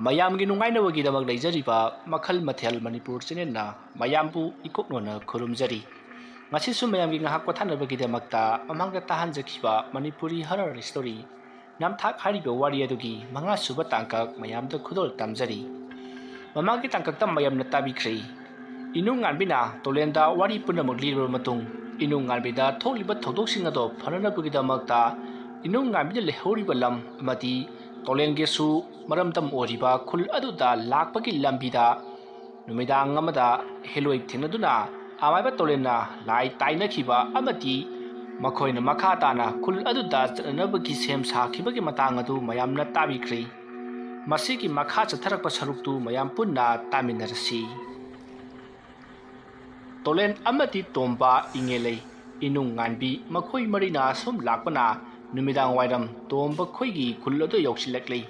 mayamgi nungainawagidamag leijariba makhal mathel manipur chenenna mayambu ikoknona khurumjari ngasisu mayamgi ngahak pathanabagidamagta amangda tahanjakhiba manipuri horror story namthak hariba wari adugi manga suba tangkak mayamda khudol tamjari mamagi tangkakta mayamna tabikhri inung nganbina tolenda wari punamag lirba matung inung nganbida tholiba thodoksinga do phananabagidamagta inung nganbida lehoriba lam amati tolengesu maramtam oriba khul aduda lakpagi lambida numidang amada heloi thinaduna amaiba tolenna lai tainakhiba amati makhoina makha tana khul aduda chanabagi sem sakhibagi matang adu mayamna tabikhri masigi makha chatharakpa saruktu mayam punna taminarasi tolen amati tomba ingelei inung nganbi makhoi marina sum lakpana numidang wairam tomba khoigi khulado yoksilakli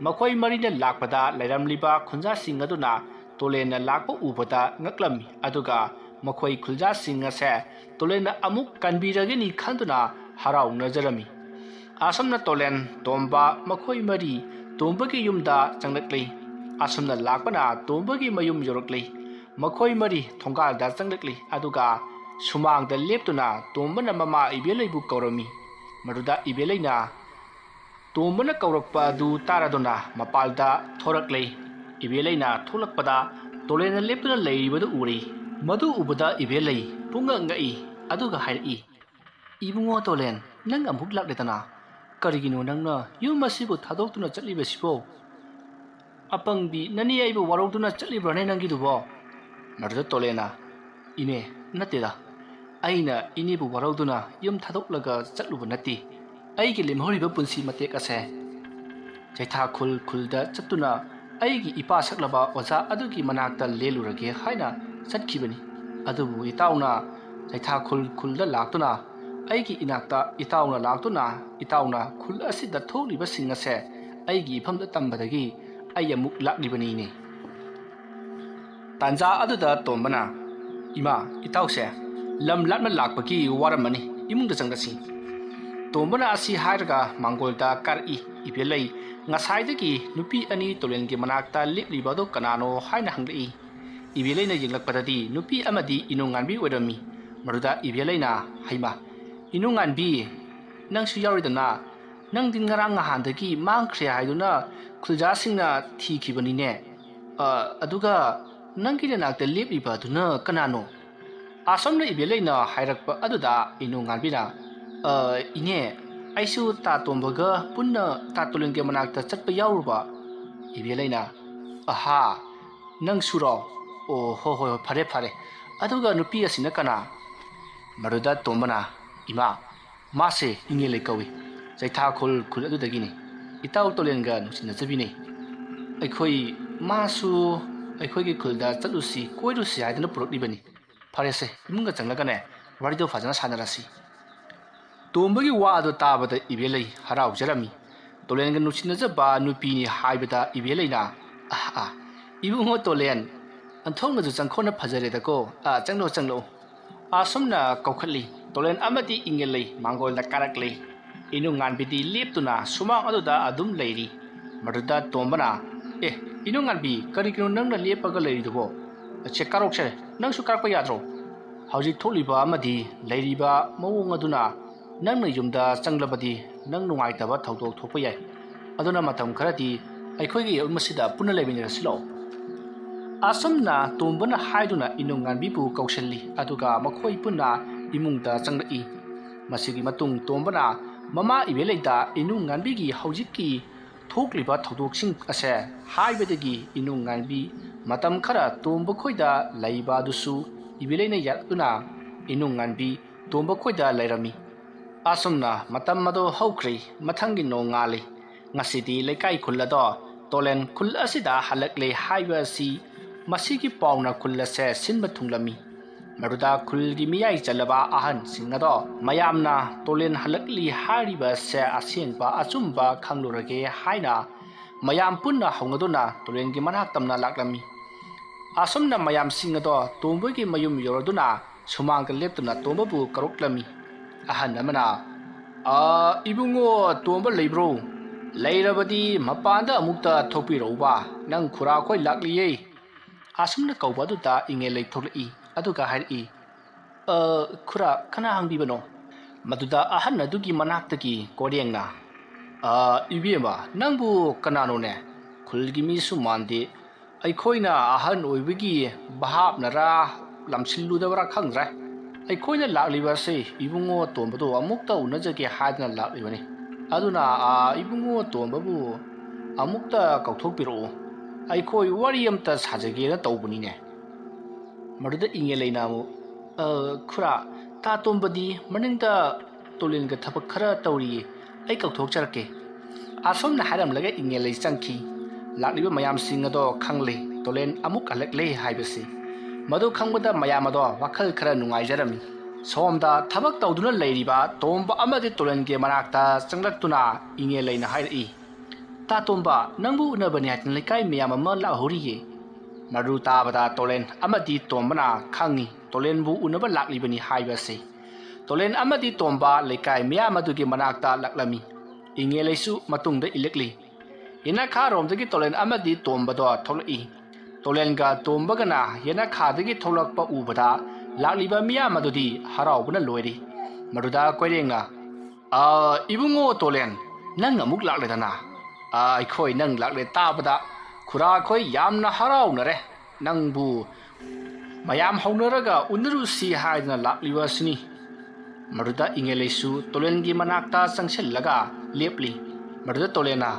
makhoi marina lakpada lairamliba khunja singaduna tolena lakpa ubada ngaklami aduga makhoi khulja singa se tolena amuk kanbirageni khanduna harau najarami asamna tolen tomba makhoi mari tombagi yumda changlakli asamna lakpana tombagi mayum yorakli makhoi mari thonggalda changlakli aduga sumangda leptuna tombana mama ibelaibu kaurami maruda ibelaina tombana kaurakpa du taradona mapalda thoraklei ibelaina tholakpada tolena leptuna leiribadu uri madu ubada ibelai punga ngai aduga hairi ibungo tolen nang amuk lakletana karigino nangna yumasibu thadoktuna chatlibasibo apangbi nani aibu warogduna chatlibrane nangidubo maruda tolena ine nateda aina inibu warogduna yum thadoklaga chatluba nati aigi lemhoriba punsi matek ase jaitha khulda chatuna aigi ipa saklaba oza adugi manakta lelurage haina chatkibani adubu itauna jaitha khulda laktuna aigi inakta itauna khul asida tholiba singase aigi famda tambadagi ayamuk laklibani ne tanja aduda tombana ima itause lam latma lakpaki waramani imungda changdasi tombana asi hairaga mangolda kari ibelai ngasaidagi nupi ani tolengi manakta liplibado kanano haina hanglei ibelaina jinglakpadadi nupi amadi inunganbi oirami maruda ibelaina haima inunganbi nangsu yauridana nangdi ngarang ngahandagi mangkhre haiduna khuljasingna thikibanine aduga nangkina nakta liplibaduna kanano asamna ibelaina hairakpa aduda inunganbina ine aisu ta tombaga punna ta tulenge manakta chatpa yauruba ibelaina aha nang suro o ho phare aduga nupi asina kana maruda tombana ima mase ingele kawi jaitha khul adudagini itaw tolenga nusina jabini aikhoi masu aikhoi khulda chatlusi koirusi haidana puroknibani farese imunga changlagane warido fajana sanarasi tombagi wado tabada ibelai harau jarami tolenga nusina jaba nupini haibada ibelaina ibungo tolen anthongna ju changkhona phajareda ko changlo asomna kaukhatli tolen amati ingelai mangolda karakle inu nganbidi leptuna sumang aduda adum leiri maruda tombana inu nganbi karikino nangna lepaga leiridubo che karokse nangsu karakpa yadro hauji tholiba amadi leiriba mawong aduna nangna yumda changlabadi nang nungaitaba thaudok thokpa yai aduna matam kharati aikhoigi masida punna leminirasilo asomna tombana haiduna inunganbi pu kaushalli aduga makhoi punna imungda changlai masigi matung tombana mama ibelaida inunganbi gi haujikki thokliba thaudoksin ase haibadagi inunganbi matam khara tomba khoida laiba dusu ibelaina yaduna inunganbi tomba khoida lairami asomna matam mado haukri mathangi nongali ngasidi lekai khullado tolen khul asida halakle haiba si masigi pauna khulase sinba thunglami maruda khulgi miyai chalaba ahan singado mayamna tolen halakli hariba se asengba achumba khanglurage haina mayam punna hongaduna tolengi manak tamna laklami asomna mayam singado tombogi mayum yoroduna sumang leptuna tombabu karoklami ahan amana ibungo tomba leibro ꯂꯩꯔꯕꯗꯤ ꯃꯄꯥꯟꯗ ꯑꯃꯨꯛꯇ ꯊꯣꯛꯄꯤꯔꯛꯎꯕ ꯅꯪ ꯈꯨꯔꯥ ꯈꯣꯏ ꯂꯥꯛꯂꯤꯌꯦ ꯑꯁꯨꯝꯅ ꯀꯧꯕ ꯑꯗꯨꯗ ꯏꯉꯦꯂꯩ ꯊꯣꯛꯂꯛꯏ ꯑꯗꯨꯒ ꯍꯥꯏꯔꯛꯏ ꯈꯨꯔꯥ ꯀꯅꯥ ꯍꯪꯕꯤꯕꯅꯣ ꯃꯗꯨꯗ ꯑꯍꯟ ꯑꯗꯨꯒꯤ ꯃꯅꯥꯛꯇꯒꯤ ꯀꯣꯔꯦꯡꯅ ꯏꯕꯦꯝꯃ ꯅꯪꯕꯨ ꯀꯅꯥꯅꯣꯅꯦ ꯈꯨꯜꯒꯤ ꯃꯤꯁꯨ ꯃꯥꯟꯗꯦ ꯑꯩꯈꯣꯏꯅ ꯑꯍꯟ ꯑꯣꯏꯕꯒꯤ ꯚꯥꯞꯅꯔꯥ ꯂꯝꯁꯤꯜꯂꯨꯗꯕꯔꯥ ꯈꯪꯗ꯭ꯔꯦ ꯑꯩꯈꯣꯏꯅ ꯂꯥꯛꯂꯤꯕꯁꯦ ꯏꯕꯨꯡꯉꯣ ꯇꯣꯝꯕꯗꯣ ꯑꯃꯨꯛꯇ ꯎꯅꯖꯒꯦ ꯍꯥꯏꯗꯅ ꯂꯥꯛꯂꯤꯕꯅꯤ ꯑꯗꯨꯅ ꯏꯕꯨꯡꯉꯣ ꯇꯣꯝꯕꯕꯨ ꯑꯃꯨꯛꯇ ꯀꯧꯊꯣꯛꯄꯤꯔꯛꯑꯣ ꯑꯩꯈꯣꯏ ꯋꯥꯔꯤ ꯑꯃꯇ ꯁꯥꯖꯒꯦꯅ ꯇꯧꯕꯅꯤꯅꯦ ꯃꯗꯨꯗ ꯏꯉꯦꯂꯩꯅ ꯑꯃꯨꯛ ꯈꯨꯔꯥ ꯇꯥ ꯇꯣꯝꯕꯗꯤ ꯃꯅꯤꯡꯗ ꯇꯣꯂꯦꯟꯒ ꯊꯕꯛ ꯈꯔ ꯇꯧꯔꯤꯌꯦ ꯑꯩ ꯀꯧꯊꯣꯛꯆꯔꯛꯀꯦ ꯑꯁꯣꯝꯅ ꯍꯥꯏꯔꯝꯂꯒ ꯏꯉꯦꯂꯩ ꯆꯪꯈꯤ ꯂꯥꯛꯂꯤꯕ ꯃꯌꯥꯝꯁꯤꯡ ꯑꯗꯣ ꯈꯪꯂꯦ ꯇꯣꯂꯦꯟ ꯑꯃꯨꯛ ꯍꯜꯂꯛꯂꯦ ꯍꯥꯏꯕꯁꯤ ꯃꯗꯨ ꯈꯪꯕꯗ ꯃꯌꯥꯝ ꯑꯗꯣ ꯋꯥꯈꯜ ꯈꯔ ꯅꯨꯡꯉꯥꯏꯖꯔꯝꯃꯤ ꯁꯣꯝꯗ ꯊꯕꯛ ꯇꯧꯗꯨꯅ ꯂꯩꯔꯤꯕ ꯇꯣꯝꯕ ꯑꯃꯗꯤ ꯇꯣꯂꯦꯟꯒꯤ ꯃꯅꯥꯛꯇ ꯆꯪꯂꯛꯇꯨꯅ ꯏꯉꯦꯂꯩꯅ ꯍꯥꯏꯔꯛꯏ ꯇꯥ ꯇꯣꯝꯕ ꯅꯪꯕꯨ ꯎꯅꯕꯅꯤ ꯍꯥꯏꯗꯅ ꯂꯩꯀꯥꯏ ꯃꯌꯥꯝ ꯑꯃ ꯂꯥꯛꯍꯧꯔꯤꯌꯦ ꯃꯗꯨ ꯇꯥꯕꯗ ꯇꯣꯂꯦꯟ ꯑꯃꯗꯤ ꯇꯣꯝꯕꯅ ꯈꯪꯉꯤ ꯇꯣꯂꯦꯟꯕꯨ ꯎꯅꯕ ꯂꯥꯛꯂꯤꯕꯅꯤ ꯍꯥꯏꯕꯁꯤ ꯇꯣꯂꯦꯟ ꯑꯃꯗꯤ ꯇꯣꯝꯕ ꯂꯩꯀꯥꯏ ꯃꯌꯥꯝ ꯑꯗꯨꯒꯤ ꯃꯅꯥꯛꯇ ꯂꯥꯛꯂꯝꯃꯤ ꯏꯉꯦꯂꯩꯁꯨ ꯃꯇꯨꯡꯗ ꯏꯜꯂꯛꯂꯤ ꯌꯦꯅꯈꯥꯔꯣꯝꯗꯒꯤ ꯇꯣꯂꯦꯟ ꯑꯃꯗꯤ ꯇꯣꯝꯕꯗꯣ ꯊꯣꯛꯂꯛꯏ ꯇꯣꯂꯦꯟꯒ ꯇꯣꯝꯕꯒꯅ ꯌꯦꯅꯈꯥꯗꯒꯤ ꯊꯣꯛꯂꯛꯄ ꯎꯕꯗ ꯂꯥꯛꯂꯤꯕ ꯃꯤꯌꯥꯝ ꯑꯗꯨꯗꯤ ꯍꯔꯥꯎꯕꯅ ꯂꯣꯏꯔꯤ ꯃꯗꯨꯗ ꯀꯣꯏꯔꯦꯡꯅ ꯏꯕꯨꯡꯉꯣ ꯇꯣꯂꯦꯟ ꯅꯪ ꯑꯃꯨꯛ ꯂꯥꯛꯂꯦꯗꯅ ꯑꯩꯈꯣꯏ ꯅꯪ ꯂꯥꯛꯂꯦ ꯇꯥꯕꯗ ꯈꯨꯔꯥ ꯑꯩꯈꯣꯏ ꯌꯥꯝꯅ ꯍꯔꯥꯎꯅꯔꯦ ꯅꯪꯕꯨ ꯃꯌꯥꯝ ꯍꯧꯅꯔꯒ ꯎꯅꯔꯨꯁꯤ ꯍꯥꯏꯗꯅ ꯂꯥꯛꯂꯤꯕꯁꯤꯅꯤ ꯃꯗꯨꯗ ꯏꯉꯦꯂꯩꯁꯨ ꯇꯣꯂꯦꯟꯒꯤ ꯃꯅꯥꯛꯇ ꯆꯪꯁꯤꯜꯂꯒ ꯂꯦꯞꯂꯤ ꯃꯗꯨꯗ ꯇꯣꯂꯦꯟꯅ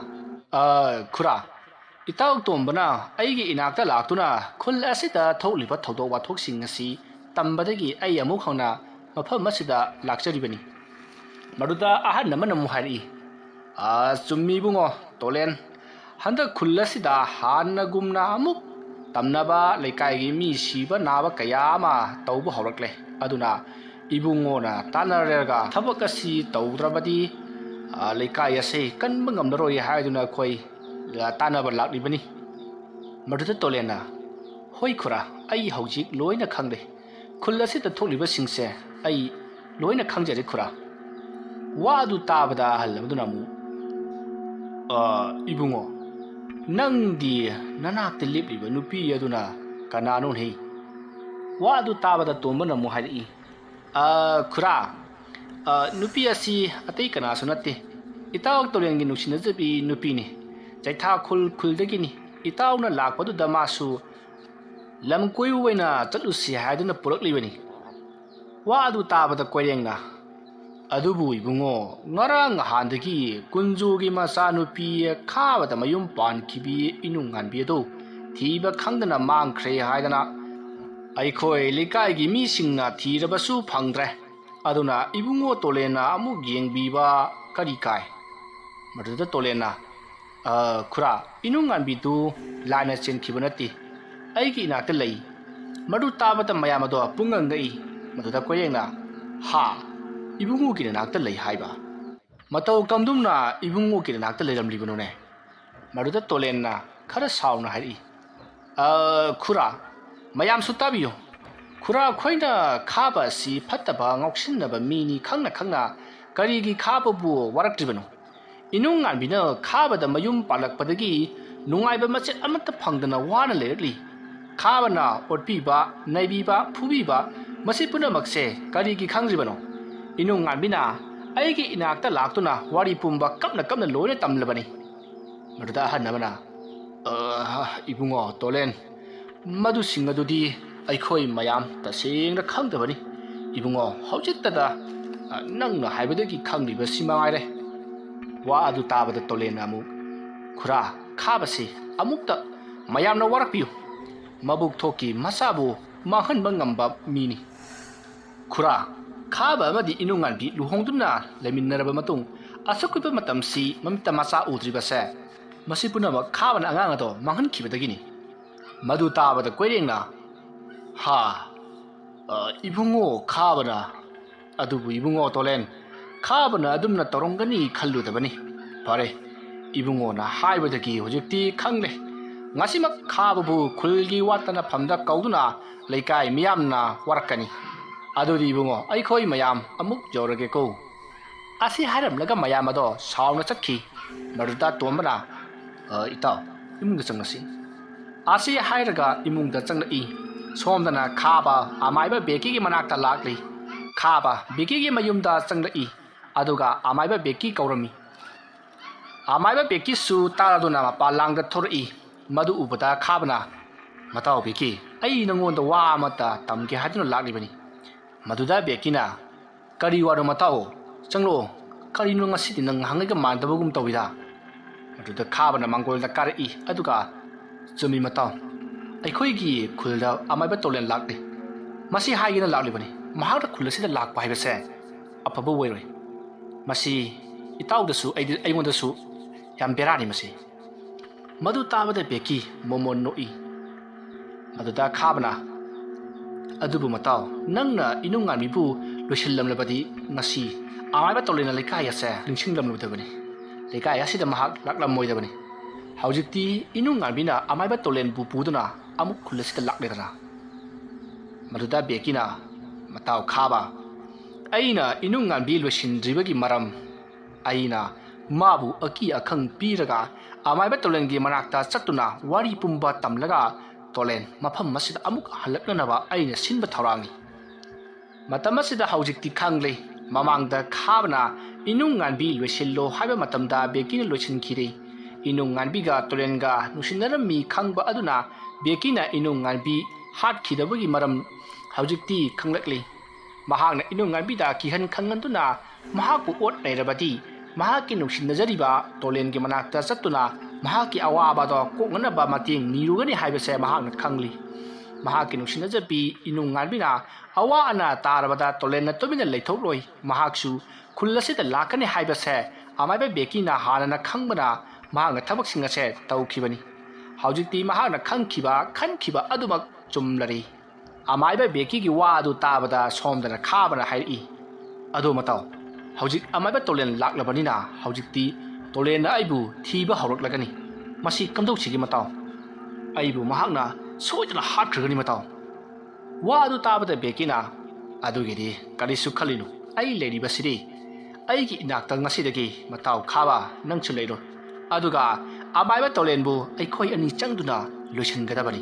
ꯈꯨꯔꯥ ꯏꯇꯥꯎ ꯇꯣꯝꯕꯅ ꯑꯩꯒꯤ ꯏꯅꯥꯛꯇ ꯂꯥꯛꯇꯨꯅ ꯈꯨꯜ ꯑꯁꯤꯗ ꯊꯣꯛꯂꯤꯕ ꯊꯧꯗꯣꯛ ꯋꯥꯊꯣꯛꯁꯤꯡ ꯑꯁꯤ ꯇꯝꯕꯗꯒꯤ ꯑꯩ ꯑꯃꯨꯛ ꯍꯧꯅ ꯃꯐꯝ ꯑꯁꯤꯗ ꯂꯥꯛꯆꯔꯤꯕꯅꯤ ꯃꯗꯨꯗ ꯑꯍꯟ ꯑꯃꯅ ꯑꯃꯨꯛ ꯍꯥꯏꯔꯛꯏ ꯆꯨꯝꯃꯤ ꯏꯕꯨꯡꯉꯣ ꯇꯣꯂꯦꯟ ꯍꯟꯗꯛ ꯈꯨꯜ ꯑꯁꯤꯗ ꯍꯥꯟꯅꯒꯨꯝꯅ ꯑꯃꯨꯛ ꯇꯝꯅꯕ ꯂꯩꯀꯥꯏꯒꯤ ꯃꯤ ꯁꯤꯕ ꯅꯥꯕ ꯀꯌా ꯑꯃ ꯇꯧꯕ ꯍꯧꯔꯛꯂꯦ ꯑꯗꯨꯅ ꯏꯕꯨꯡꯉꯣꯅ ꯇꯥꯟꯅꯔꯒ ꯊꯕꯛ ꯑꯁꯤ ꯇꯧꯗ꯭ꯔꯕꯗꯤ ꯂꯩꯀꯥꯏ ꯑꯁꯤ ꯀꯟꯕ ꯉꯝꯂꯔꯣꯏ ꯍꯥꯏꯗꯨꯅ ꯑꯩꯈꯣꯏ ꯇꯥꯟꯅꯕ ꯂꯥꯛꯂꯤꯕꯅꯤ ꯃꯗꯨꯗ ꯇꯣꯂꯦꯟꯅ ꯍꯣꯏ ꯈꯨꯔꯥ ꯑꯩ ꯍꯧꯖꯤꯛ ꯂꯣꯏꯅ ꯈꯪꯂꯦ ꯈꯨꯜ ꯑꯁꯤꯗ ꯊꯣꯛꯂꯤꯕꯁꯤꯡꯁꯦ ꯑꯩ ꯂꯣꯏꯅ ꯈꯪꯖꯔꯦ ꯈꯨꯔꯥ ꯋꯥ ꯑꯗꯨ ꯇꯥꯕꯗ ꯑꯍꯜ ꯑꯃꯗꯨꯅ ꯑꯃꯨꯛ ꯏꯕꯨꯡꯉꯣ ꯅꯪꯗꯤ ꯅꯅꯥꯛꯇ ꯂꯦꯞꯂꯤꯕ ꯅꯨꯄꯤ ꯑꯗꯨꯅ ꯀꯅꯥꯅꯣꯅꯦ ꯋꯥ ꯑꯗꯨ ꯇꯥꯕꯗ ꯇꯣꯝꯕꯅ ꯑꯃꯨꯛ ꯍꯥꯏꯔꯛꯏ ꯈꯨꯔꯥ ꯅꯨꯄꯤ ꯑꯁꯤ ꯑꯇꯩ ꯀꯅꯥꯁꯨ ꯅꯠꯇꯦ ꯏꯇꯥꯎ ꯇꯣꯂꯦꯟꯒꯤ ꯅꯨꯡꯁꯤꯅꯖꯕꯤ ꯅꯨꯄꯤꯅꯤ ꯆꯩꯊꯥ ꯈꯨꯜꯗꯒꯤꯅꯤ ꯏꯇꯥꯎꯅ ꯂꯥꯛꯄꯗꯨꯗ ꯃꯥꯁꯨ ꯂꯝ ꯀꯣꯏꯕ ꯑꯣꯏꯅ ꯆꯠꯂꯨꯁꯤ ꯍꯥꯏꯗꯨꯅ ꯄꯨꯔꯛꯂꯤꯕꯅꯤ ꯋꯥ ꯑꯗꯨ ꯇꯥꯕꯗ ꯀꯣꯏꯔꯦꯡꯅ ꯑꯗꯨꯕꯨ ꯏꯕꯨꯡꯉꯣ ꯉꯔꯥꯡ ꯅꯍꯥꯟꯗꯒꯤ ꯀꯨꯟꯖꯨꯒꯤ ꯃꯆꯥꯅꯨꯄꯤ ꯈꯥꯕꯗ ꯃꯌꯨꯝ ꯄꯥꯟꯈꯤꯕꯤ ꯏꯅꯨꯡꯉꯥꯟꯕꯤ ꯑꯗꯨ ꯊꯤꯕ ꯈꯪꯗꯅ ꯃꯥꯡꯈ꯭ꯔꯦ ꯍꯥꯏꯗꯅ ꯑꯩꯈꯣꯏ ꯂꯩꯀꯥꯏꯒꯤ ꯃꯤꯁꯤꯡꯅ ꯊꯤꯔꯕꯁꯨ ꯐꯪꯗ꯭ꯔꯦ ꯑꯗꯨꯅ ꯏꯕꯨꯡꯉꯣ ꯇꯣꯂꯦꯟꯅ ꯑꯃꯨꯛ ꯌꯦꯡꯕꯤꯕ ꯀꯔꯤ ꯀꯥꯏ ꯃꯗꯨꯗ ꯇꯣꯂꯦꯟꯅ ꯈꯨꯔꯥ ꯏꯅꯨꯡꯉꯥꯟꯕꯤꯗꯨ ꯂꯥꯏꯅ ꯆꯦꯟꯈꯤꯕ ꯅꯠꯇꯦ ꯑꯩꯒꯤ ꯏꯅꯥꯛꯇ ꯂꯩ ꯃꯗꯨ ꯇꯥꯕꯗ ꯃꯌꯥꯝ ꯑꯗꯣ ꯄꯨꯡꯉꯪꯉꯛꯏ ꯃꯗꯨꯗ ꯀꯣꯏꯔꯦꯡꯅ ꯍꯥ ꯏꯕꯨꯡꯉꯣꯒꯤ ꯅꯥꯛꯇ ꯂꯩ ꯍꯥꯏꯕ ꯃꯇꯧ ꯀꯝꯗꯨꯝꯅ ꯏꯕꯨꯡꯉꯣꯒꯤ ꯅꯥꯛꯇ ꯂꯩꯔꯝꯂꯤꯕꯅꯣꯅꯦ ꯃꯗꯨꯗ ꯇꯣꯂꯦꯟꯅ ꯈꯔ ꯁꯥꯎꯅ ꯍꯥꯏꯔꯛꯏ ꯈꯨꯔꯥ ꯃꯌꯥꯝꯁꯨ ꯇꯥꯕꯤꯌꯨ ꯈꯨꯔꯥ ꯑꯩꯈꯣꯏꯅ ꯈꯥꯕ ꯑꯁꯤ ꯐꯠꯇꯕ ꯉꯥꯎꯁꯤꯟꯅꯕ ꯃꯤꯅꯤ ꯈꯪꯅ ꯈꯪꯅ ꯀꯔꯤꯒꯤ ꯈꯥꯕꯕꯨ ꯋꯥꯔꯛꯇ꯭ꯔꯤꯕꯅꯣ ꯏꯅꯨꯡꯉꯥꯟꯕꯤꯅ ꯈꯥꯕꯗ ꯃꯌꯨꯝ ꯄꯥꯜꯂꯛꯄꯗꯒꯤ ꯅꯨꯡꯉꯥꯏꯕ ꯃꯆꯦꯠ ꯑꯃꯠꯇ ꯐꯪꯗꯅ ꯋꯥꯅ ꯂꯩꯔꯛꯂꯤ ꯈꯥꯕꯅ ꯑꯣꯠꯄꯤꯕ ꯅꯩꯕꯤꯕ ꯐꯨꯕꯤꯕ ꯃꯁꯤ ꯄꯨꯝꯅꯃꯛꯁꯦ ꯀꯔꯤꯒꯤ ꯈꯪꯗ꯭ꯔꯤꯕꯅꯣ ꯏꯅꯨꯡꯉꯥꯟꯕꯤꯅ ꯑꯩꯒꯤ ꯏꯅꯥꯛꯇ ꯂꯥꯛꯇꯨꯅ ꯋꯥꯔꯤ ꯄꯨꯝꯕ ꯀꯞꯅ ꯀꯞꯅ ꯂꯣꯏꯅ ꯇꯝꯂꯕꯅꯤ ꯃꯗꯨꯗ ꯑꯍꯟ ꯑꯃꯅ ꯏꯕꯨꯡꯉꯣ ꯇꯣꯂꯦꯟ ꯃꯗꯨꯁꯤꯡ ꯑꯗꯨꯗꯤ ꯑꯩꯈꯣꯏ ꯃꯌꯥꯝ ꯇꯁꯦꯡꯅ ꯈꯪꯗꯕꯅꯤ ꯏꯕꯨꯡꯉꯣ ꯍꯧꯖꯤꯛꯇꯗ ꯅꯪꯅ ꯍꯥꯏꯕꯗꯒꯤ ꯈꯪꯂꯤꯕꯁꯤ ꯃꯉꯥꯏꯔꯦ ꯋꯥ ꯑꯗꯨ ꯇꯥꯕꯗ ꯇꯣꯂꯦꯟꯅ ꯑꯃꯨꯛ ꯈꯨꯔꯥ ꯈꯥꯕꯁꯤ ꯑꯃꯨꯛꯇ ꯃꯌꯥꯝꯅ ꯋꯥꯔꯛꯄꯤꯌꯨ ꯃꯕꯨꯛ ꯊꯣꯛꯀꯤ ꯃꯆꯥꯕꯨ ꯃꯥꯡꯍꯟꯕ ꯉꯝꯕ ꯃꯤꯅꯤ ꯈꯨꯔꯥ ꯈꯥꯕ ꯑꯃꯗꯤ ꯏꯅꯨꯡꯉꯥꯟꯕꯤ ꯂꯨꯍꯣꯡꯗꯨꯅ ꯂꯩꯃꯤꯟꯅꯔꯕ ꯃꯇꯨꯡ ꯑꯁꯨꯛꯀꯨꯏꯕ ꯃꯇꯝꯁꯤ ꯃꯃꯤꯠꯇ ꯃꯆꯥ ꯎꯗ꯭ꯔꯤꯕꯁꯦ ꯃꯁꯤ ꯄꯨꯝꯅꯃꯛ ꯈꯥꯕꯅ ꯑꯉꯥꯡ ꯑꯗꯣ ꯃꯥꯡꯍꯟꯈꯤꯕꯗꯒꯤꯅꯤ ꯃꯗꯨ ꯇꯥꯕꯗ ꯀꯣꯏꯔꯦꯡꯅ ꯍꯥ ꯏꯕꯨꯡꯉꯣ ꯈꯥꯕꯅ ꯑꯗꯨꯕꯨ ꯏꯕꯨꯡꯉꯣ ꯇꯣꯂꯦꯟ खाबना अदुमना तौरंगनी खल्लुदबनी फरे इबुंगोना हाइबदगी हुजिक्ति खंगले ngasimak खाबबु खुलगी वातना फमदा कौदुना लेकाय मियामना वरकनी अदुदि इबुंगो अइखोय मयाम अमुक जौरगे को ꯑꯁꯤ ꯍꯥꯏꯔꯝꯂꯒ ꯃꯌꯥꯝ ꯑꯗꯣ ꯁꯥꯎꯅ ꯆꯠꯈꯤ ꯃꯗꯨꯗ ꯇꯣꯝꯕꯅ ꯏꯇꯥꯎ ꯏꯃꯨꯡꯗ ꯆꯪꯂꯁꯤ ꯑꯁꯤ ꯍꯥꯏꯔꯒ ꯏꯃꯨꯡꯗ ꯆꯪꯂꯛꯏ ꯁꯣꯝꯗꯅ ꯈꯥꯕ ꯑꯃꯥꯏꯕ ꯕꯦꯀꯤꯒꯤ ꯃꯅꯥꯛꯇ ꯂꯥꯛꯂꯤ खाबा बेकी मयुमदा चंगलई अदुगा अमाइबा बेकी कौरमी अमाइबा बेकी सु तारादुना मपालांग थोरई मदु उबदा खाबना मताओ बेकी अई नंगोंद वा अमता तमके हादुना लाक्लिबनी मदुदा बेकीना करी वारो मताओ चंगलो करीनो ngasidi nang hangaiga mandabagum tawida मदुदा खाबना मंगोलदा कारई अदुगा चुमी मताओ अखोइगी खुलदा अमाइबा तोलेन लाक्ले मसी हाइगिना लाक्लिबनी महारा खुलसीदा लाक्पा हाइबसे अफबा वैरोय मसी इताउदसु अइमोदसु याम बेरानी मसी मदु ताबदा बेकी मोमोन नोई मदुदा खाबना अदुबु मताओ नंगना इनुंगामिबु लोसिल्लमलबदी ngasi आमाइबा तोलेना लेकाय असे निंसिंगलमलबदबनी लेकाय असिदा महाक लाक्लमोयदबनी हौजिक्ति इनुंगामिना आमाइबा तोलेन बुपुदुना अमुक खुलसीदा लाक्लेदना मदुदा बेकीना मताओ खाबा अइना इनुंगानबी लोसिंद्रिबगी मरम अइना माबु अकी अखंग पीरगा अमाइबा तोलेनगी मनाक्ता चतुना वारी पुंबा तमलगा तोलेन मफम मसिदा अमुक हलक्ननबा अइना सिनबा थौरांगी मतम मसिदा हौजिक्ति खांगले ममांगदा खाबना इनुंगानबी लोसिल्लो हाइबा मतमदा बेकीना लोसिनखिरे इनुंगानबीगा तोलेनगा नुसिनरमी खांगबा अदुना बेकीना इनुंगानबी हाटखिदबगी मरम हौजिक्ति खंगलक्ली महाकना इनुंगानबीदा किहन खंगनदुना महाकु ओट लेरबदी महाकी नुसिनजरिबा तोलेनगी मनाक्ता चतुना महाकी अवाबादो कोगनबा मतेंग निरुगनी हाइबसे महाकना खंगली महाकी नुसिनजबी इनुंगानबीना अवा अना तारबदा तोलेन तोबिना लेथोक्लोय महाकसु खुल्लसिदा लाकनी हाइबसे अमाइबा बेकीना हानना खंगबना महाकना थबकसिंगसे तौखिबनी हौजिक्ति महाकना खंगखिबा खनखिबा अदुमक चुमलरी अमाइबा बेकी की वादु ताबदा सोमदना खाबना हाइरई अदो मताओ हौजिक अमाइबा तोलेन लाक्लबनिना हौजिक्ति तोलेन आइबु थीबा हौरक्लगनी मसी कमदौसिगी मताओ आइबु महाकना सोइदना हाटख्रगनी मताओ वादु ताबदा बेकीना अदुगिदि करिसु खलिनु आई लेरिबसिदि आइगी इनाक्ता ngasiदगी मताओ खाबा नंगसु लेरो अदुगा अमाइबा तोलेनबु आइखोइ अनि चंगदुना लोइसनगदबनी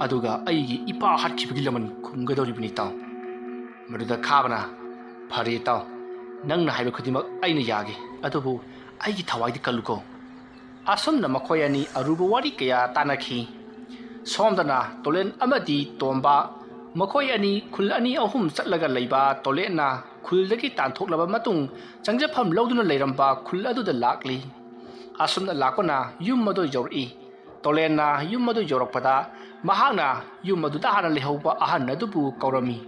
अदुगा अइगी इपा हाटखिबगी लमन खुंगदौरिबनी ताओ मदुदा खाबना फरे ताओ नंगना हाइबा खुदिमक आइना यागे अदुबु आइगी थवाइदि कल्लुको असुमना मखोय अनि अरुबु वारी कया तानाखी सोमदना तोलेन अमदी तोंबा मखोय अनि खुल अनि अहुम चटलगा लैबा तोलेना खुलदगी तानथोक्लबा मतुंग चंगजफम लौदुना लैरंबा खुल अदुदा लाक्ली असुमना लाकोना युम मदो यौरई तोलेना युम मदो यौरकपदा महाकना युम मदुदा हाना लेहौबा अहन अदुबु कौरमी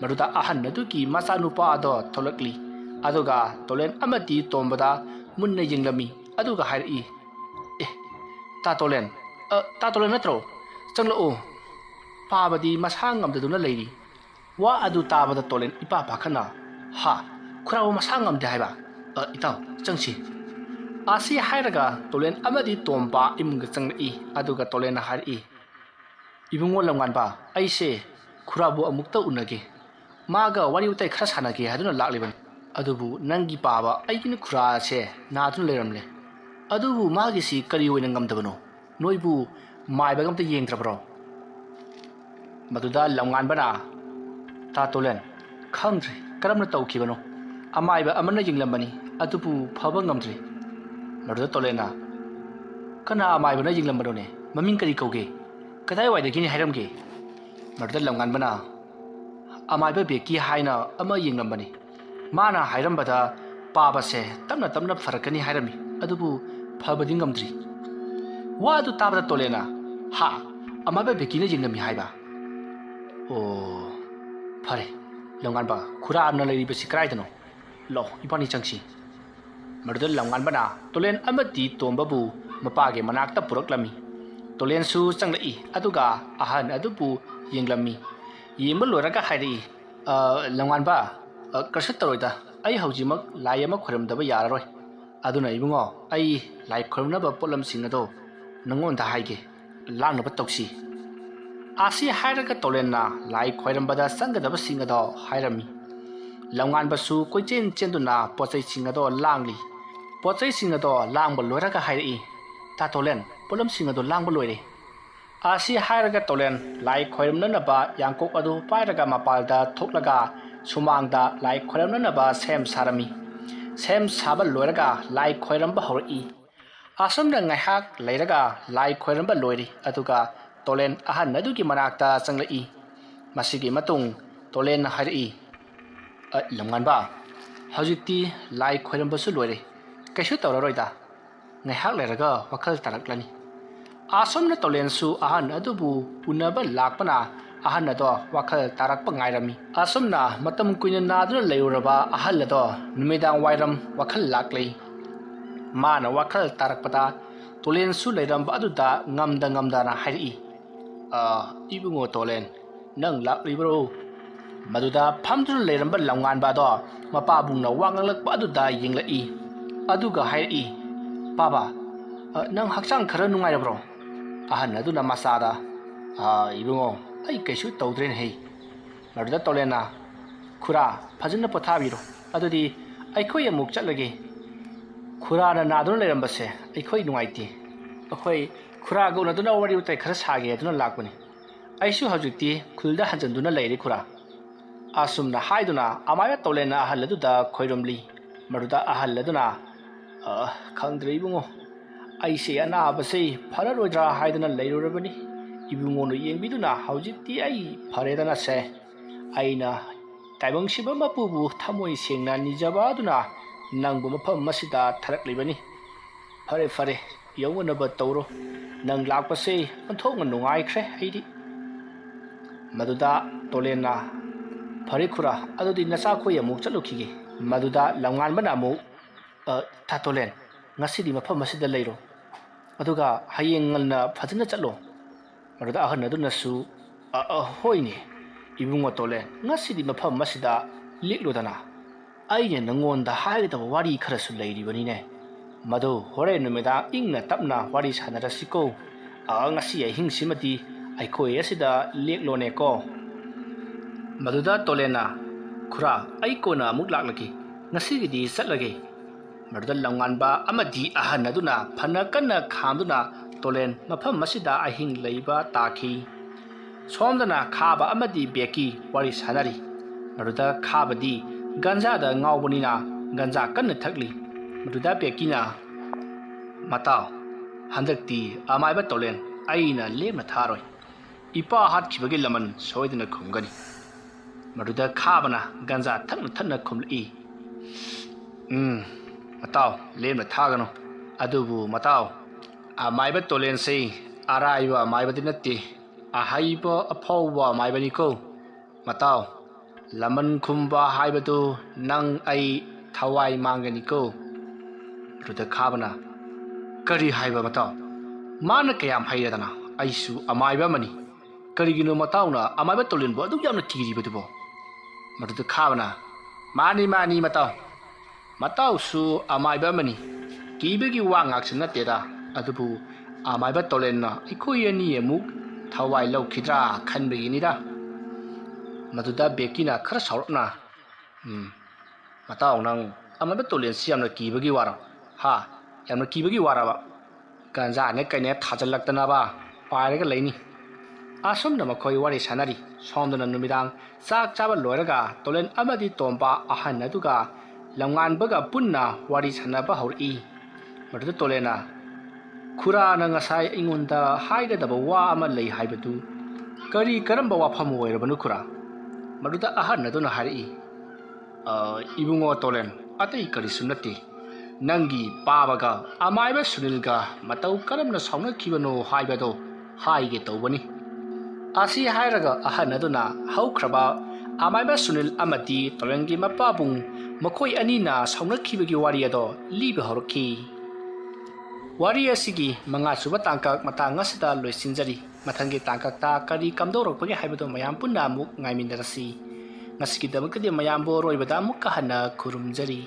मदुदा अहन अदुगी मचानुपा अदो थोलक्ली अदुगा तोलेन अमदी तोंबदा मुन्ना यिंगलमी अदुगा हाइरई ए ता तोलेन नत्रो चंगलो पाबदी मसा ngamdaduna leiri wa adu tabada tolen ipa pakhana ha khurawo masa ngamde haiba itaw changsi asi hairaga tolen amadi tomba imga changi aduga tolen hari ibungo langan ba aise khurabu amukta unage maga wari utai khara sanage haduna lakliban adubu nangi paba aigini khura se nadun leramle adubu magi si kari oina ngamdabano noibu maiba ngamta yengdrabro मदुदा लंगानबना ता तोलेन खंद्रे करमना तौखिबनो अमाइबा अमना यिंगलंबनी अदुबु फबा ngamद्रे मदुदा तोलेना कना अमाइबना यिंगलंबनोने ममिंग करी कौगे कदाय वाइदगिनि हाइरमगे मदुदा लंगानबना अमाइबा बेकी हाइना अमा यिंगलंबनी माना हाइरमबदा पाबसे तमना तमना फरकनी हाइरमी अदुबु फबदि ngamद्री वा अदु ताबदा तोलेना हा अमाइबा बेकीने यिंगलमी हाइबा ओ फरे लंगानबा खुरा अमना लेरिबसि कराइदनो लो इपानी चंगसी मदुदा लंगानबना तोलेन अमदी तोंबबु मपागे मनाक्ता पुरक्लमी तोलेन सु चंगलई अदुगा अहन अदुबु यिंगलमी येंब लोरगा हाइरि लंगानबा करसु तरोइदा आई हौजिमक लाई अमा खुरमदबा याररोय अदुना इबुंगो आई लाई खुरमनबा पोलम सिंगदो नंगोंदा हाइगे लांगनबा तौसी आसी हाइरगा तोलेना लाई खोइरमबदा संगदबा सिंगदो हाइरमी ꯂꯝꯉꯥꯟꯕꯁꯨ ꯀꯣꯏꯆꯦꯟ ꯆꯦꯟꯗꯨꯅ ꯄꯣꯠꯆꯩꯁꯤꯡ ꯑꯗꯣ ꯂꯥꯡꯂꯤ ꯄꯣꯠꯆꯩꯁꯤꯡ ꯑꯗꯣ ꯂꯥꯡꯕ ꯂꯣꯏꯔꯒ ꯍꯥꯏꯔꯛꯏ ꯇꯥ ꯇꯣꯂꯦꯟ ꯄꯣꯠꯂꯝꯁꯤꯡ ꯑꯗꯣ ꯂꯥꯡꯕ ꯂꯣꯏꯔꯦ ꯑꯁꯤ ꯍꯥꯏꯔꯒ ꯇꯣꯂꯦꯟ ꯂꯥꯏ ꯈꯣꯏꯔꯝꯅꯅꯕ ꯌꯥꯡꯀꯣꯛ ꯑꯗꯨ ꯄꯥꯏꯔꯒ ꯃꯄꯥꯜꯗ ꯊꯣꯛꯂꯒ ꯁꯨꯃꯥꯡꯗ ꯂꯥꯏ ꯈꯣꯏꯔꯝꯅꯅꯕ ꯁꯦꯝ ꯁꯥꯔꯝꯃꯤ ꯁꯦꯝ ꯁꯥꯕ ꯂꯣꯏꯔꯒ ꯂꯥꯏ ꯈꯣꯏꯔꯝꯕ ꯍꯧꯔꯛꯏ ꯑꯁꯨꯝꯅ ꯉꯥꯏꯍꯥꯛ ꯂꯩꯔꯒ ꯂꯥꯏ ꯈꯣꯏꯔꯝꯕ ꯂꯣꯏꯔꯤ ꯑꯗꯨꯒ ꯇꯣꯂꯦꯟ ꯑꯍꯟ ꯑꯗꯨꯒꯤ ꯃꯅꯥꯛꯇ ꯆꯪꯂꯛꯏ ꯃꯁꯤꯒꯤ ꯃꯇꯨꯡ ꯇꯣꯂꯦꯟꯅ ꯍꯥꯏꯔꯛꯏ ꯂꯝꯉꯥꯟꯕ ꯍꯧꯖꯤꯛꯇꯤ ꯂꯥꯏ ꯈꯣꯏꯔꯝꯕꯁꯨ ꯂꯣꯏꯔꯦ ꯀꯩꯁꯨ ꯇꯧꯔꯔꯣꯏꯗ ꯉꯥꯏꯍꯥꯛ ꯂꯩꯔꯒ ꯋꯥꯈꯜ ꯇꯥꯔꯛꯂꯅꯤ ꯑꯁꯨꯝꯅ ꯇꯣꯂꯦꯟꯁꯨ ꯑꯍꯟ ꯑꯗꯨꯕꯨ ꯎꯅꯕ ꯂꯥꯛꯄꯅ ꯑꯍꯟ ꯑꯗꯣ ꯋꯥꯈꯜ ꯇꯥꯔꯛꯄ ꯉꯥꯏꯔꯝꯃꯤ ꯑꯁꯨꯝꯅ ꯃꯇꯝ ꯀꯨꯏꯅ ナꯗꯨꯅ ꯂꯩꯔꯨꯔꯕ ꯑꯍꯜ ꯑꯗꯣ ꯅꯨꯃꯤꯗꯥꯡ ꯋꯥꯏꯔꯝ ꯋꯥꯈꯜ ꯂꯥꯛꯂꯩ ꯃꯥꯅ ꯋꯥꯈꯜ ꯇꯥꯔꯛꯄꯗ ꯇꯣꯂꯦꯟꯁꯨ ꯂꯩꯔꯝꯕ ꯑꯗꯨꯗ ꯉꯝꯗꯅ ꯍꯥꯏꯔꯛꯏ ꯏꯕꯨꯡꯉꯣ ꯇꯣꯂꯦꯟ ꯅꯪ ꯂꯥꯛꯂꯤꯕ꯭ꯔꯣ ꯃꯗꯨꯗ ꯐꯝꯗꯨꯅ ꯂꯩꯔꯝꯕ ꯂꯝꯉꯥꯟꯕ ꯑꯗꯣ ꯃꯄꯥꯕꯨꯡꯅ ꯋꯥ ꯉꯥꯡꯂꯛꯄ ꯑꯗꯨꯗ ꯌꯦꯡꯂꯛꯏ ꯑꯗꯨꯒ ꯍꯥꯏꯔꯛꯏ ꯄꯥꯕꯥ ꯅꯪ ꯍꯛꯆꯥꯡ ꯈꯔ ꯅꯨꯡꯉꯥꯏꯔꯕ꯭ꯔꯣ ꯑꯍꯟ ꯑꯗꯨꯅ ꯃꯆꯥꯗ 이붕어 ꯑꯩ ꯀꯩꯁꯨ ꯇꯧꯗ꯭ꯔꯦꯅꯦ ꯃꯗꯨꯗ ꯇꯣꯂꯦꯟꯅ ꯈꯨꯔꯥ ꯐꯖꯅ ꯄꯣꯊꯥꯕꯤꯔꯣ ꯑꯗꯨꯗꯤ ꯑꯩꯈꯣꯏ ꯑꯃꯨꯛ ꯆꯠꯂꯒꯦ ꯈꯨꯔꯥꯅ ꯅꯥꯗꯨꯅ ꯂꯩꯔꯝꯕꯁꯦ ꯑꯩꯈꯣꯏ ꯅꯨꯡꯉꯥꯏꯇꯦ ꯑꯩꯈꯣꯏ ꯈꯨꯔꯥꯒ ꯎꯅꯗꯨꯅ ꯋꯥꯔꯤ ꯋꯥꯇꯥꯏ ꯈꯔ ꯁꯥꯒꯦ ꯑꯗꯨꯅ ꯂꯥꯛꯄꯅꯤ ꯑꯩꯁꯨ ꯍꯧꯖꯤꯛꯇꯤ ꯈꯨꯜꯗ ꯍꯟꯖꯤꯟꯗꯨꯅ ꯂꯩꯔꯦ ꯈꯨꯔꯥ ꯑꯁꯨꯝꯅ ꯍꯥꯏꯗꯨꯅ ꯑꯃꯥꯏꯕ ꯇꯣꯂꯦꯟꯅ ꯑꯍꯜ ꯑꯗꯨꯗ ꯈꯣꯏꯔꯝꯂꯤ ꯃꯗꯨꯗ ꯑꯍꯜ ꯑꯗꯨꯅ ꯈꯪꯗ꯭ꯔꯦ ꯏꯕꯨꯡꯉꯣ ꯑꯩꯁꯦ ꯑꯅꯥꯕꯁꯦ ꯐꯔꯔꯣꯏꯗ꯭ꯔꯥ ꯍꯥꯏꯗꯨꯅ ꯂꯩꯔꯨꯔꯕꯅꯤ 이붕어는 ꯌꯦꯡꯕꯤꯗꯨꯅ ꯍꯧꯖꯤꯛꯇꯤ ꯑꯩ ꯐꯔꯦꯗꯅꯁꯦ ꯑꯩꯅ ꯇꯥꯏꯕꯪꯁꯤꯕ ꯃꯄꯨꯕꯨ ꯊꯃꯣꯏ ꯁꯦꯡꯅ ꯅꯤꯖꯕ ꯑꯗꯨꯅ ꯅꯪꯕꯨ ꯃꯐꯝ ꯑꯁꯤꯗ ꯊꯥꯔꯛꯂꯤꯕꯅꯤ ꯐꯔꯦ ꯌꯧꯅꯕ ꯇꯧꯔꯣ ꯅꯪ ꯂꯥꯛꯄꯁꯦ ꯑꯣꯟꯊꯣꯛꯅ ꯅꯨꯡꯉꯥꯏꯈ꯭ꯔꯦ ꯑꯩꯗꯤ ꯃꯗꯨꯗ ꯇꯣꯂꯦꯟꯅ ꯐꯔꯦ ꯈꯨꯔꯥ ꯑꯗꯨꯗꯤ ꯅꯆꯥꯈꯣꯏ ꯑꯃꯨꯛ ꯆꯠꯂꯨꯈꯤꯒꯦ ꯃꯗꯨꯗ ꯂꯝꯉꯥꯟꯕꯅ ꯑꯃꯨꯛ ꯇꯥ ꯇꯣꯂꯦꯟ ꯉꯁꯤꯗꯤ ꯃꯐꯝ ꯑꯁꯤꯗ ꯂꯩꯔꯣ ꯑꯗꯨꯒ ꯍꯌꯦꯡ ꯉꯟꯅ ꯐꯖꯅ ꯆꯠꯂꯣ ꯃꯗꯨꯗ ꯑꯍꯟ ꯑꯗꯨꯅꯁꯨ ꯍꯣꯏꯅꯦ ꯏꯕꯨꯡꯉꯣ ꯇꯣꯂꯦꯟ ꯉꯁꯤꯗꯤ ꯃꯐꯝ ꯑꯁꯤꯗ ꯂꯦꯛꯂꯨꯗꯅ ꯑꯩꯅ ꯅꯉꯣꯟꯗ ꯍꯥꯏꯒꯗꯕ ꯋꯥꯔꯤ ꯈꯔꯁꯨ ꯂꯩꯔꯤꯕꯅꯤꯅꯦ ꯃꯗꯨ ꯍꯣꯔꯦꯟ ꯅꯨꯃꯤꯗꯥꯡ ꯏꯪꯅ ꯇꯞꯅ ꯋꯥꯔꯤ ꯁꯥꯟꯅꯔꯁꯤꯀꯣ ꯉꯁꯤ ꯑꯍꯤꯡꯁꯤꯃꯗꯤ ꯑꯩꯈꯣꯏ ꯑꯁꯤꯗ ꯂꯦꯛꯂꯣꯅꯦꯀꯣ ꯃꯗꯨꯗ ꯇꯣꯂꯦꯟꯅ ꯈꯨꯔꯥ ꯑꯩ ꯀꯣꯟꯅ ꯑꯃꯨꯛ ꯂꯥꯛꯂꯒꯦ ꯉꯁꯤꯒꯤꯗꯤ ꯆꯠꯂꯒꯦ ꯃꯗꯨꯗ ꯂꯝꯉꯥꯟꯕ ꯑꯃꯗꯤ ꯑꯍꯟ ꯑꯗꯨꯅ ꯐꯅ ꯀꯟꯅ ꯈꯥꯝꯗꯨꯅ ꯇꯣꯂꯦꯟ ꯃꯐꯝ ꯑꯁꯤꯗ ꯑꯍꯤꯡ ꯂꯩꯕ ꯇꯥꯈꯤ ꯁꯣꯝꯗꯅ ꯈꯥꯕ ꯑꯃꯗꯤ ꯕꯦꯛꯀꯤ ꯋꯥꯔꯤ ꯁꯥꯟꯅꯔꯤ ꯃꯗꯨꯗ ꯈꯥꯕꯗꯤ ꯒꯟꯖꯥꯗ ꯉꯥꯎꯕꯅꯤꯅ ꯒꯟꯖꯥ ꯀꯟꯅ ꯊꯛꯂꯤ ꯃꯗꯨꯗ ꯕꯦꯛꯀꯤꯅ ꯃꯇꯥꯎ ꯍꯟꯗꯛꯇꯤ ꯑꯃꯥꯏꯕ ꯇꯣꯂꯦꯟ ꯑꯩꯅ ꯂꯦꯝꯅ ꯊꯥꯔꯣꯏ ꯏꯄꯥ ꯍꯥꯠꯈꯤꯕꯒꯤ ꯂꯃꯟ ꯁꯣꯏꯗꯅ ꯈꯨꯝꯒꯅꯤ ꯃꯗꯨꯗ ꯈꯥꯕꯅ ꯒꯟꯖꯥ ꯊꯛꯅ ꯈꯨꯝꯂꯛꯏ ꯃꯇꯥꯎ ꯂꯦꯝꯅ ꯊꯥꯒꯅꯨ ꯑꯗꯨꯕꯨ ꯃꯇꯥꯎ ꯑꯃꯥꯏꯕ ꯇꯣꯂꯦꯟꯁꯦ ꯑꯔꯥꯏꯕ ꯑꯃꯥꯏꯕꯗꯤ ꯅꯠꯇꯦ ꯑꯍꯩꯕ ꯑꯐꯥꯎꯕ ꯑꯃꯥꯏꯕꯅꯤꯀꯣ ꯃꯇꯥꯎ ꯂꯃꯟ ꯈꯨꯝꯕ ꯍꯥꯏꯕꯗꯨ ꯅꯪ ꯑꯩ ꯊꯋꯥꯏ ꯃꯥꯡꯒꯅꯤꯀꯣ ꯃꯗꯨꯗ ꯈꯥꯕꯅ ꯀꯔꯤ ꯍꯥꯏꯕ ꯃꯇꯥꯎ ꯃꯥꯅ ꯀꯌꯥꯝ ꯍꯩꯔꯗꯅ ꯑꯩꯁꯨ ꯑꯃꯥꯏꯕ ꯑꯃꯅꯤ ꯀꯔꯤꯒꯤꯅꯣ ꯃꯇꯥꯎꯅ ꯑꯃꯥꯏꯕ ꯇꯣꯂꯦꯟꯕꯨ ꯑꯗꯨꯛ ꯌꯥꯝꯅ ꯀꯤꯔꯤꯕꯗꯨꯕꯣ ꯃꯗꯨꯗ ꯈꯥꯕꯅ ꯃꯥꯅꯤ ꯃꯇꯥꯎ ꯃꯇꯥꯎꯁꯨ ꯑꯃꯥꯏꯕ ꯑꯃꯅꯤ ꯀꯤꯕꯒꯤ ꯋꯥ ꯉꯥꯛꯁꯨ ꯅꯠꯇꯦꯗ ꯑꯗꯨꯕꯨ ꯑꯃꯥꯏꯕ ꯇꯣꯂꯦꯟꯅ ꯑꯩꯈꯣꯏ ꯑꯅꯤ ꯑꯃꯨꯛ ꯊꯋꯥꯏ ꯂꯧꯈꯤꯗ꯭ꯔꯥ ꯈꯟꯕꯒꯤꯅꯤꯗ ꯃꯗꯨꯗ ꯕꯦꯛꯀꯤꯅ ꯈꯔ ꯁꯥꯎꯔꯞꯅ ꯃꯇꯥꯎ ꯅꯪ ꯑꯃꯥꯏꯕ ꯇꯣꯂꯦꯟꯁꯤ ꯌꯥꯝꯅ ꯀꯤꯕꯒꯤ ꯋꯥꯔꯣ ꯌꯥꯝꯅ ꯀꯤꯕꯒꯤ ꯋꯥꯔꯕ ꯒꯟꯖꯥꯅꯦ ꯀꯩꯅꯦ ꯊꯥꯖꯤꯜꯂꯛꯇꯅꯕ ꯄꯥꯏꯔꯒ ꯂꯩꯅꯤ ꯑꯁꯨꯝꯅ ꯃꯈꯣꯏ ꯋꯥꯔꯤ ꯁꯥꯟꯅꯔꯤ ꯁꯣꯝꯗꯅ ꯅꯨꯃꯤꯗꯥꯡ ꯆꯥꯛ ꯆꯥꯕ ꯂꯣꯏꯔꯒ ꯇꯣꯂꯦꯟ ꯑꯃꯗꯤ ꯇꯣꯝꯕ ꯑꯍꯟ ꯑꯗꯨꯒ ꯂꯝꯉꯥꯟꯕꯒ ꯄꯨꯟꯅ ꯋꯥꯔꯤ ꯁꯥꯟꯅꯕ ꯍꯧꯔꯛꯏ ꯃꯗꯨꯗ ꯇꯣꯂꯦꯟꯅ ꯈꯨꯔꯥꯅ ꯉꯁꯥꯏ ꯑꯩꯉꯣꯟꯗ ꯍꯥꯏꯒꯗꯕ ꯋꯥ ꯑꯃ ꯂꯩ ꯍꯥꯏꯕꯗꯨ ꯀꯔꯝꯕ ꯋꯥꯐꯝ ꯑꯣꯏꯔꯕꯅꯣ ꯈꯨꯔꯥ ꯃꯗꯨꯗ ꯑꯍꯟ ꯑꯗꯨꯅ ꯍꯥꯏꯔꯛꯏ 이붕어 ꯇꯣꯂꯦꯟ ꯑꯇꯩ ꯀꯔꯤꯁꯨ ꯅꯠꯇꯦ ꯅꯪꯒꯤ ꯄꯥꯕꯒ ꯑꯃꯥꯏꯕ ꯁꯨꯅꯤꯜꯒ ꯃꯇꯧ ꯀꯔꯝꯅ ꯁꯥꯎꯅꯈꯤꯕꯅꯣ ꯍꯥꯏꯕꯗꯣ ꯍꯥꯏꯒꯦ ꯇꯧꯕꯅꯤ ꯑꯁꯤ ꯍꯥꯏꯔꯒ ꯑꯍꯟ ꯑꯗꯨꯅ ꯍꯧꯈ꯭ꯔꯕ ꯑꯃꯥꯏꯕ ꯁꯨꯅꯤꯜ ꯑꯃꯗꯤ ꯇꯣꯂꯦꯟꯒꯤ ꯃꯄꯥꯕꯨꯡ ꯃꯈꯣꯏ ꯑꯅꯤꯅ ꯁꯥꯎꯅꯈꯤꯕꯒꯤ ꯋꯥꯔꯤ ꯑꯗꯣ ꯂꯤꯕ ꯍꯧꯔꯛꯈꯤ ꯋꯥꯔꯤ ꯑꯁꯤꯒꯤ ꯃꯉꯥꯁꯨꯕ ꯇꯥꯡꯀꯛ ꯃꯇꯥꯡ ꯑꯁꯤꯗ ꯂꯣꯏꯁꯤꯟꯖꯔꯤ ꯃꯊꯪꯒꯤ ꯇꯥꯡꯀꯛꯇ ꯀꯔꯤ ꯀꯝꯗꯧꯔꯛꯄꯒꯦ ꯍꯥꯏꯕꯗꯨ ꯃꯌꯥꯝ ꯄꯨꯟꯅ ꯑꯃꯨꯛ ꯉꯥꯏꯃꯤꯟꯅꯔꯁꯤ ꯉꯁꯤꯒꯤꯗꯃꯛꯇꯗꯤ ꯃꯌꯥꯝꯕꯨ ꯑꯔꯣꯏꯕꯗ ꯑꯃꯨꯛꯀ ꯍꯟꯅ ꯈꯨꯔꯨꯝꯖꯔꯤ